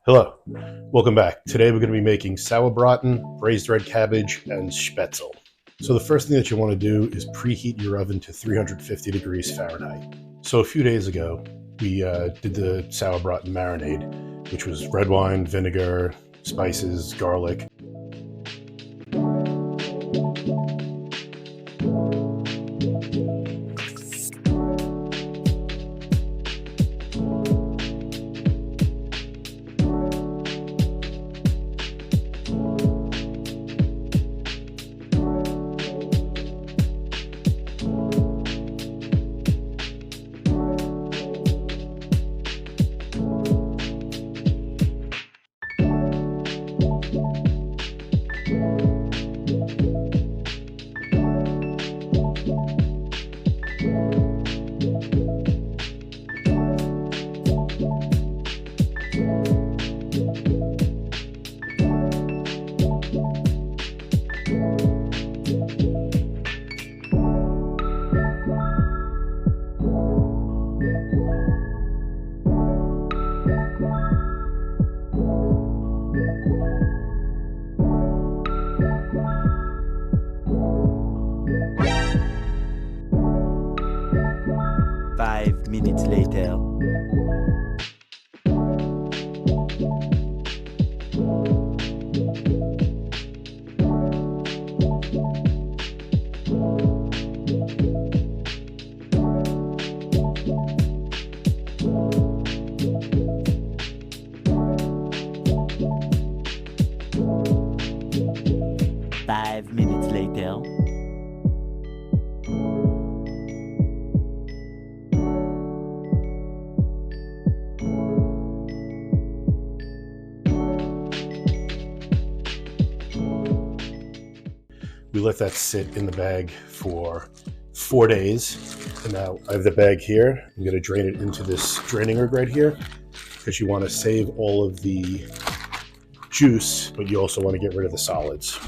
Hello, welcome back. Today we're going to be making Sauerbraten, braised red cabbage, and Spatzle. So the first thing that you want to do is preheat your oven to 350 degrees Fahrenheit. So a few days ago, we did the Sauerbraten marinade, which was red wine, vinegar, spices, garlic. Five minutes later. Five minutes later. We let that sit in the bag for 4 days. And now I have the bag here. I'm going to drain it into this draining rig right here because you want to save all of the juice, but you also want to get rid of the solids.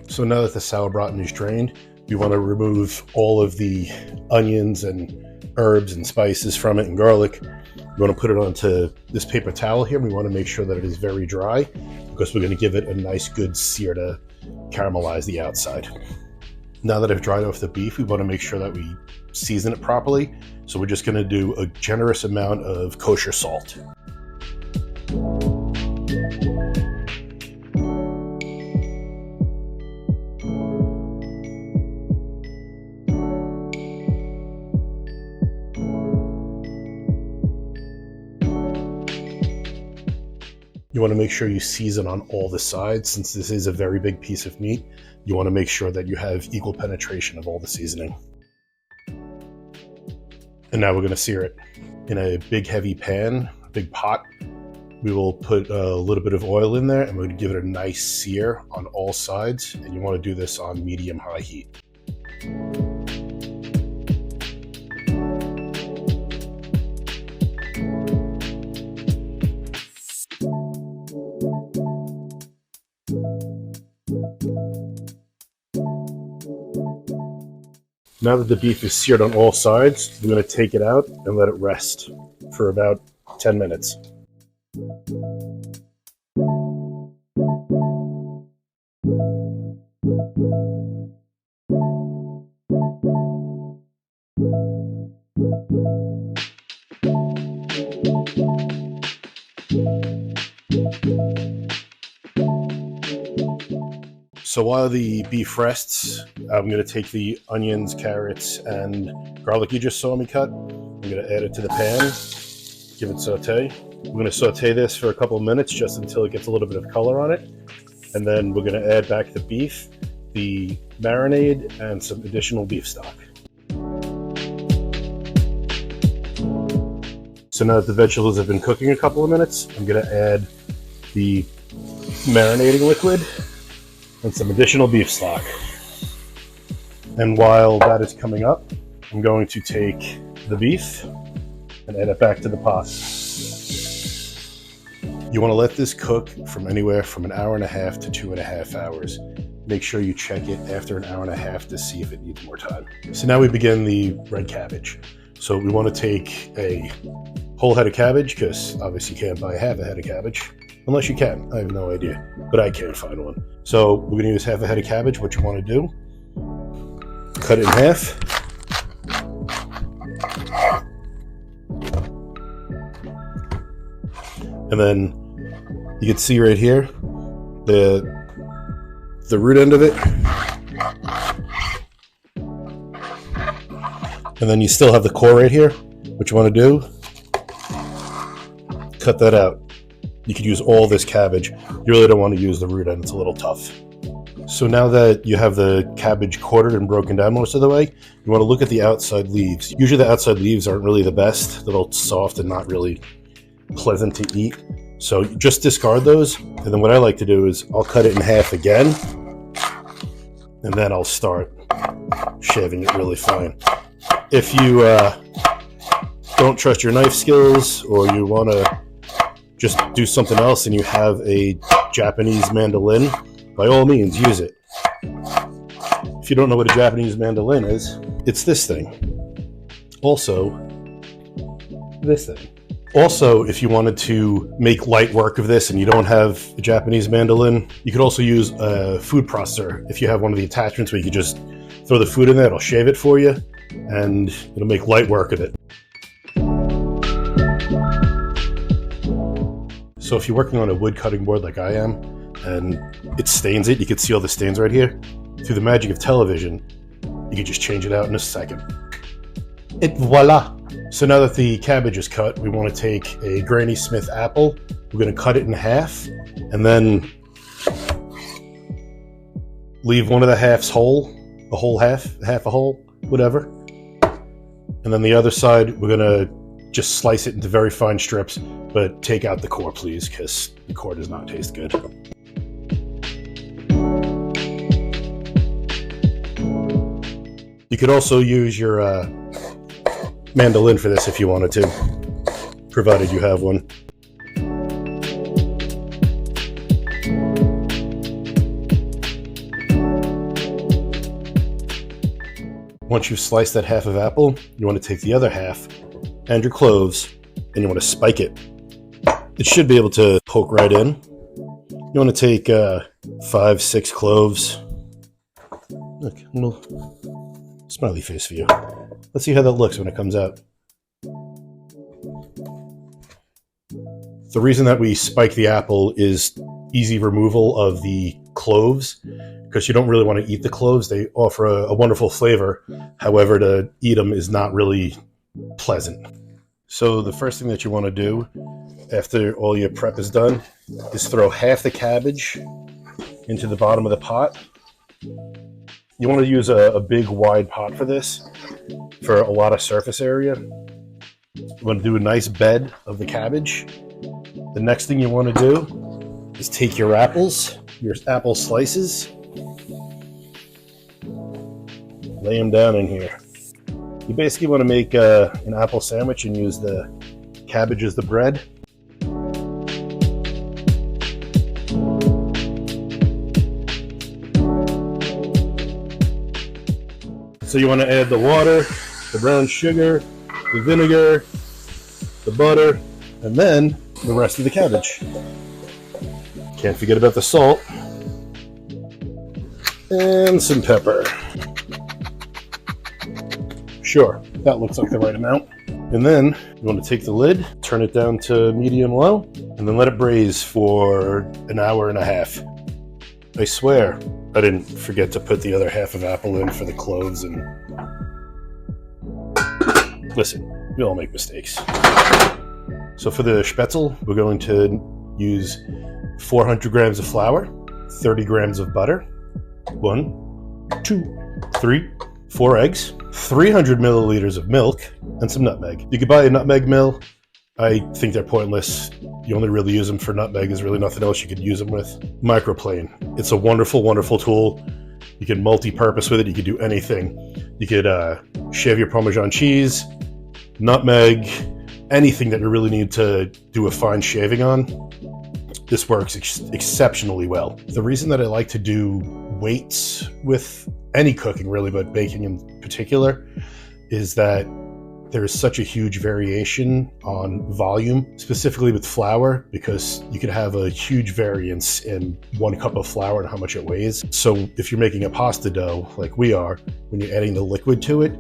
So now that the Sauerbraten is drained, we want to remove all of the onions and herbs and spices from it and garlic. We want to put it onto this paper towel here. We want to make sure that it is very dry because we're going to give it a nice good sear to caramelize the outside. Now that I've dried off the beef, we want to make sure that we season it properly. So we're just going to do a generous amount of kosher salt. You want to make sure you season on all the sides. Since this is a very big piece of meat, you want to make sure that you have equal penetration of all the seasoning. And now we're going to sear it. In a big heavy pan, a big pot, we will put a little bit of oil in there and we're going to give it a nice sear on all sides. And you want to do this on medium-high heat. Now that the beef is seared on all sides, we're going to take it out and let it rest for about 10 minutes. So while the beef rests, I'm going to take the onions, carrots, and garlic you just saw me cut. I'm going to add it to the pan, give it saute. We're going to saute this for a couple of minutes just until it gets a little bit of color on it. And then we're going to add back the beef, the marinade, and some additional beef stock. So now that the vegetables have been cooking a couple of minutes, I'm going to add the marinating liquid and some additional beef stock. And while that is coming up, I'm going to take the beef and add it back to the pot. You want to let this cook from anywhere from 1.5 hours to 2.5 hours. make sure you check it after an hour and a half to see if it needs more time. So now we begin the red cabbage. So we want to take a whole head of cabbage, because obviously you can't buy half a head of cabbage. Unless you can, I have no idea, but I can't find one. So we're gonna use half a head of cabbage. What you wanna do, cut it in half. And then you can see right here, the root end of it. And then you still have the core right here. What you wanna do, cut that out. You could use all this cabbage. You really don't want to use the root end, it's a little tough. So now that you have the cabbage quartered and broken down most of the way, you want to look at the outside leaves. Usually the outside leaves aren't really the best. They're a little soft and not really pleasant to eat. So just discard those. And then what I like to do is I'll cut it in half again, and then I'll start shaving it really fine. If you don't trust your knife skills, or you want to just do something else and you have a Japanese mandolin, by all means, use it. If you don't know what a Japanese mandolin is, it's this thing. Also, this thing. Also, if you wanted to make light work of this and you don't have a Japanese mandolin, you could also use a food processor. If you have one of the attachments where you could just throw the food in there, it'll shave it for you, and it'll make light work of it. So if you're working on a wood cutting board like I am, and it stains it, you can see all the stains right here. Through the magic of television, you can just change it out in a second. Et voila! So now that the cabbage is cut, we want to take a Granny Smith apple. We're going to cut it in half, and then leave one of the halves whole, a whole half a whole, whatever. And then the other side, we're going to just slice it into very fine strips, but take out the core, please, because the core does not taste good. You could also use your mandolin for this if you wanted to, provided you have one. Once you've sliced that half of apple, you want to take the other half and your cloves, and you want to spike it. It should be able to poke right in. You want to take 5-6 cloves. Look, a little smiley face for you. Let's see how that looks when it comes out. The reason that we spike the apple is easy removal of the cloves, because you don't really want to eat the cloves. They offer a wonderful flavor. However, to eat them is not really pleasant. So the first thing that you want to do after all your prep is done is throw half the cabbage into the bottom of the pot. You want to use a big wide pot for this, for a lot of surface area. You want to do a nice bed of the cabbage. The next thing you want to do is take your apples, your apple slices, lay them down in here. You basically want to make an apple sandwich and use the cabbage as the bread. So you want to add the water, the brown sugar, the vinegar, the butter, and then the rest of the cabbage. Can't forget about the salt and some pepper. Sure, that looks like the right amount. And then you want to take the lid, turn it down to medium-low, and then let it braise for an hour and a half. I swear, I didn't forget to put the other half of apple in for the cloves. And listen, we all make mistakes. So for the spätzle, we're going to use 400 grams of flour, 30 grams of butter, 1, 2, 3, 4 eggs, 300 milliliters of milk, and some nutmeg. You could buy a nutmeg mill. I think they're pointless. You only really use them for nutmeg. There's really nothing else you could use them with. Microplane. It's a wonderful, wonderful tool. You can multi-purpose with it. You could do anything. You could shave your Parmesan cheese, nutmeg, anything that you really need to do a fine shaving on. This works exceptionally well. The reason that I like to do weights with any cooking really, but baking in particular, is that there's such a huge variation on volume, specifically with flour, because you could have a huge variance in 1 cup of flour and how much it weighs. So if you're making a pasta dough like we are, when you're adding the liquid to it,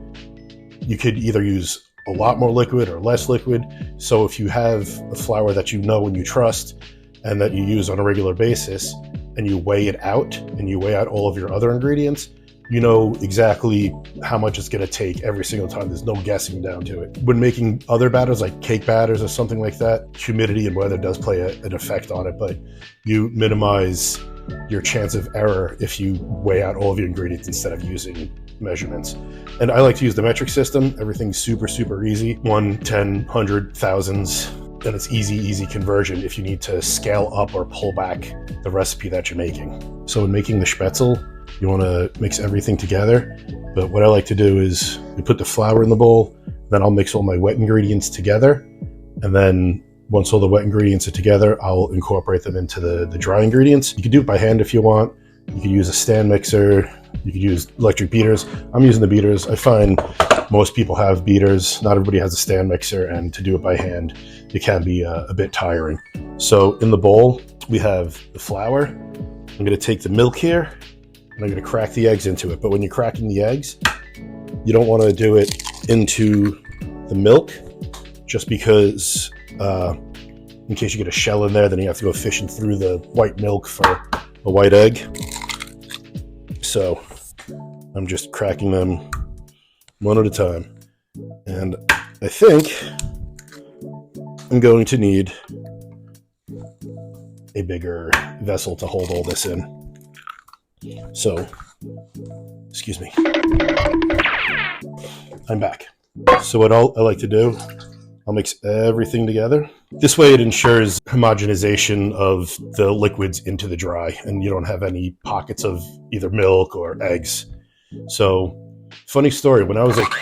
you could either use a lot more liquid or less liquid. So if you have a flour that you know and you trust and that you use on a regular basis, and you weigh it out and you weigh out all of your other ingredients, you know exactly how much it's going to take every single time. There's no guessing down to it. When making other batters like cake batters or something like that, humidity and weather does play an effect on it, but you minimize your chance of error if you weigh out all of your ingredients instead of using measurements. And I like to use the metric system. Everything's super, super easy. 1, 10, 100, thousands. And it's easy conversion if you need to scale up or pull back the recipe that you're making. So in making the spätzle, you want to mix everything together. But what I like to do is you put the flour in the bowl, then I'll mix all my wet ingredients together. And then once all the wet ingredients are together, I'll incorporate them into the dry ingredients. You can do it by hand if you want. You could use a stand mixer. You could use electric beaters. I'm using the beaters. I find most people have beaters. Not everybody has a stand mixer, and to do it by hand, it can be a bit tiring. So in the bowl, we have the flour. I'm going to take the milk here, and I'm going to crack the eggs into it. But when you're cracking the eggs, you don't want to do it into the milk, just because in case you get a shell in there, then you have to go fishing through the white milk for a white egg. So I'm just cracking them one at a time. And I think I'm going to need a bigger vessel to hold all this in. So, excuse me. I'm back. So what I like to do, I'll mix everything together. This way it ensures homogenization of the liquids into the dry, and you don't have any pockets of either milk or eggs. So, funny story, when I was like...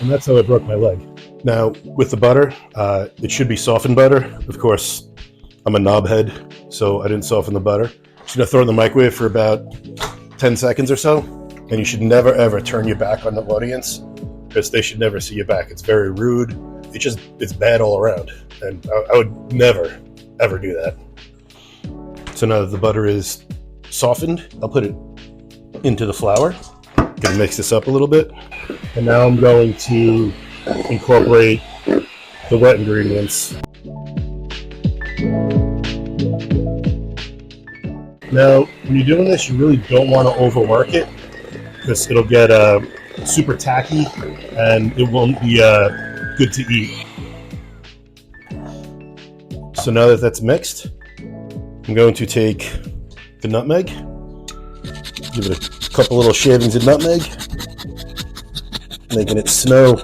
And that's how I broke my leg. Now, with the butter, it should be softened butter. Of course, I'm a knobhead, so I didn't soften the butter. Just gonna throw it in the microwave for about 10 seconds or so. And you should never, ever turn your back on the audience, because they should never see you back. It's very rude. It's bad all around. And I would never, ever do that. So now that the butter is softened, I'll put it into the flour. Gonna mix this up a little bit. And now I'm going to incorporate the wet ingredients. Now, when you're doing this, you really don't want to overwork it, because it'll get super tacky and it won't be good to eat. So now that that's mixed, I'm going to take the nutmeg, give it a couple little shavings of nutmeg, making it snow.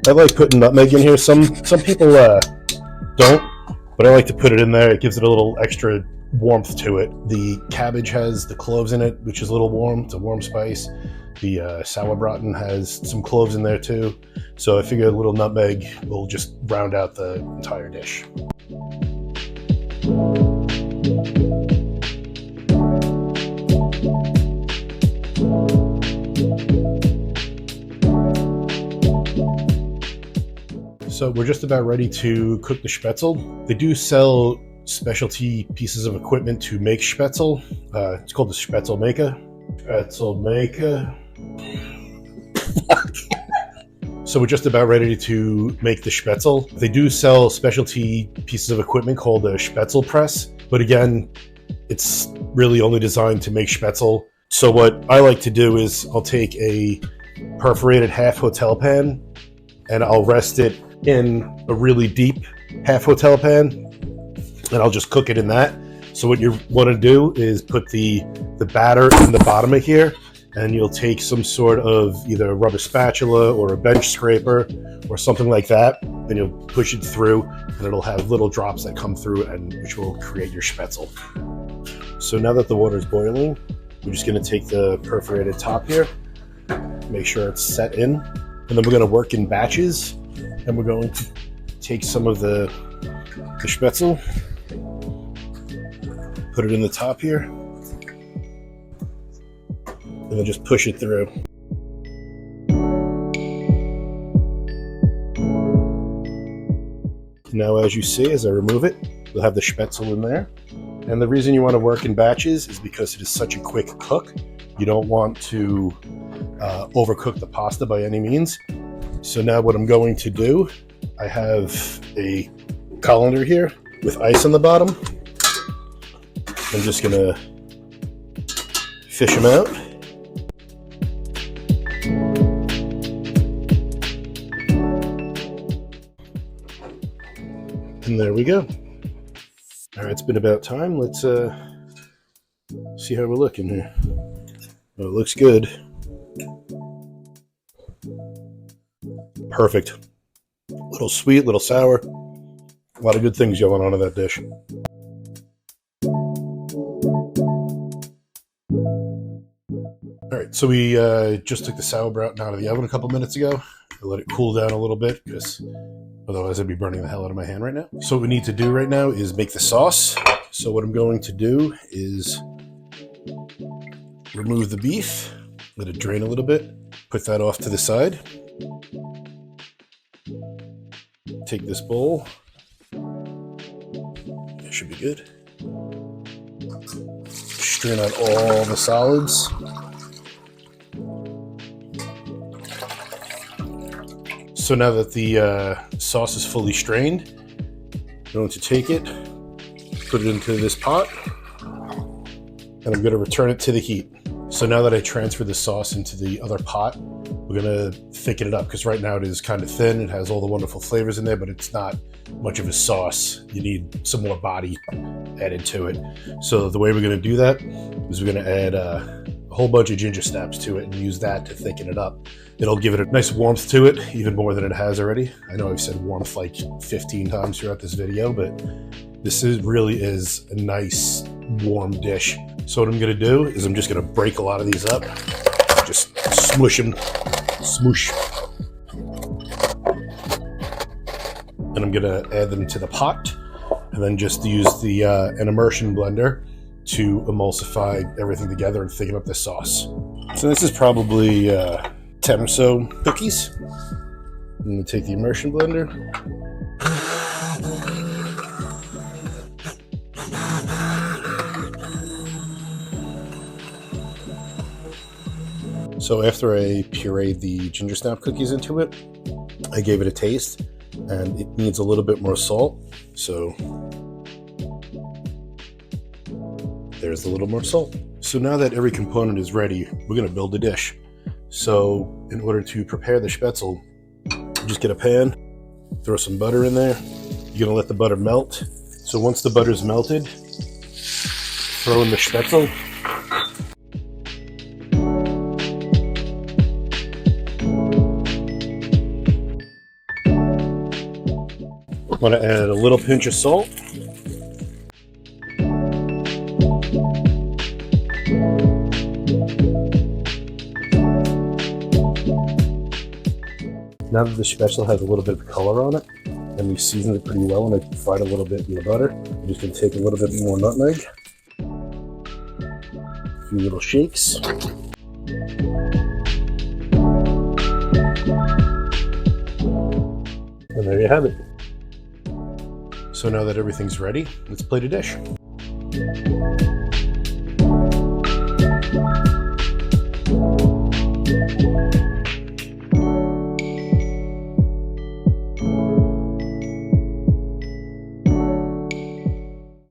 I like putting nutmeg in here. Some people don't, but I like to put it in there. It gives it a little extra warmth to it. The cabbage has the cloves in it, which is a little warm. It's a warm spice. The Sauerbraten has some cloves in there too. So I figure a little nutmeg will just round out the entire dish. So we're just about ready to cook the spätzle. They do sell specialty pieces of equipment to make spätzle. It's called the Spatzle maker. Spatzle maker. So we're just about ready to make the spätzle. They do sell specialty pieces of equipment called a Spatzle press, but again, it's really only designed to make spätzle. So what I like to do is I'll take a perforated half hotel pan and I'll rest it in a really deep half hotel pan, and I'll just cook it in that. So what you want to do is put the batter in the bottom of here, and you'll take some sort of either a rubber spatula or a bench scraper or something like that, and you'll push it through, and it'll have little drops that come through, and which will create your spätzle. So now that the water is boiling, we're just going to take the perforated top here, make sure it's set in. And then we're going to work in batches, and we're going to take some of the spätzle, put it in the top here, and then just push it through. Now, as you see, as I remove it, you'll have the spätzle in there. And the reason you want to work in batches is because it is such a quick cook. You don't want to overcook the pasta by any means. So now what I'm going to do, I have a colander here with ice on the bottom. I'm just going to fish them out. And there we go. All right, it's been about time. Let's see how we're looking here. Oh, it looks good. Perfect. A little sweet, a little sour. A lot of good things going on in that dish. All right, so we just took the Sauerbraten out of the oven a couple minutes ago. I let it cool down a little bit because otherwise I'd be burning the hell out of my hand right now. So what we need to do right now is make the sauce. So what I'm going to do is remove the beef, let it drain a little bit, put that off to the side. Take this bowl. It should be good. Strain out all the solids. So now that the sauce is fully strained, I'm going to take it, put it into this pot, and I'm going to return it to the heat. So now that I transfer the sauce into the other pot, we're going to thicken it up because right now it is kind of thin. It has all the wonderful flavors in there, but it's not much of a sauce. You need some more body added to it. So the way we're going to do that is we're going to add a whole bunch of ginger snaps to it and use that to thicken it up. It'll give it a nice warmth to it, even more than it has already. I know I've said warmth like 15 times throughout this video, but this really is a nice warm dish. So what I'm gonna do is I'm just gonna break a lot of these up, just smush them, smoosh. And I'm gonna add them to the pot and then just use an immersion blender to emulsify everything together and thicken up the sauce. So this is probably 10 or so cookies. I'm gonna take the immersion blender. So after I pureed the ginger snap cookies into it, I gave it a taste, and it needs a little bit more salt. So there's a little more salt. So now that every component is ready, we're gonna build a dish. So in order to prepare the spätzle, just get a pan, throw some butter in there. You're gonna let the butter melt. So once the butter's melted, throw in the spätzle. I'm gonna add a little pinch of salt. Now that the spätzle has a little bit of color on it, and we seasoned it pretty well, and I fried a little bit in the butter, I'm just going to take a little bit more nutmeg, a few little shakes, and there you have it. So now that everything's ready, let's plate a dish.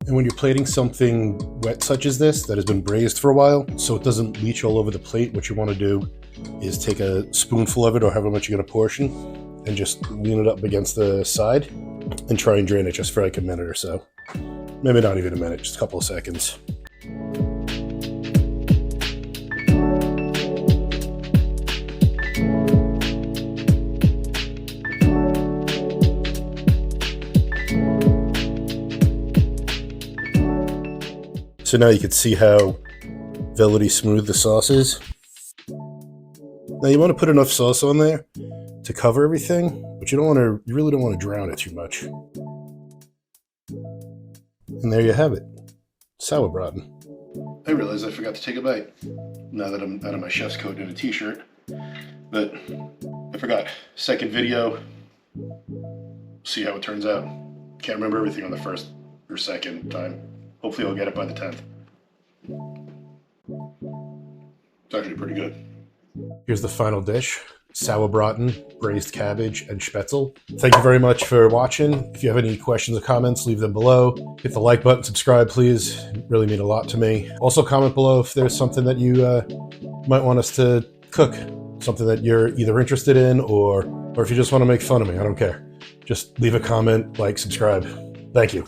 And when you're plating something wet such as this that has been braised for a while, so it doesn't leach all over the plate, what you want to do is take a spoonful of it, or however much you're going to portion, and just lean it up against the side and try and drain it just for like a minute or so. Maybe not even a minute, just a couple of seconds. So now you can see how velvety smooth the sauce is. Now you want to put enough sauce on there to cover everything, but you really don't want to drown it too much. And there you have it, Sauerbraten. I realized I forgot to take a bite now that I'm out of my chef's coat and a t-shirt, but I forgot. Second video, see how it turns out. Can't remember everything on the first or second time. Hopefully I'll get it by the 10th. It's actually pretty good. Here's the final dish. Sauerbraten, braised cabbage, and spätzle. Thank you very much for watching. If you have any questions or comments, leave them below. Hit the like button, subscribe, please. It really mean a lot to me. Also comment below if there's something that you might want us to cook. Something that you're either interested in or if you just want to make fun of me. I don't care. Just leave a comment, like, subscribe. Thank you.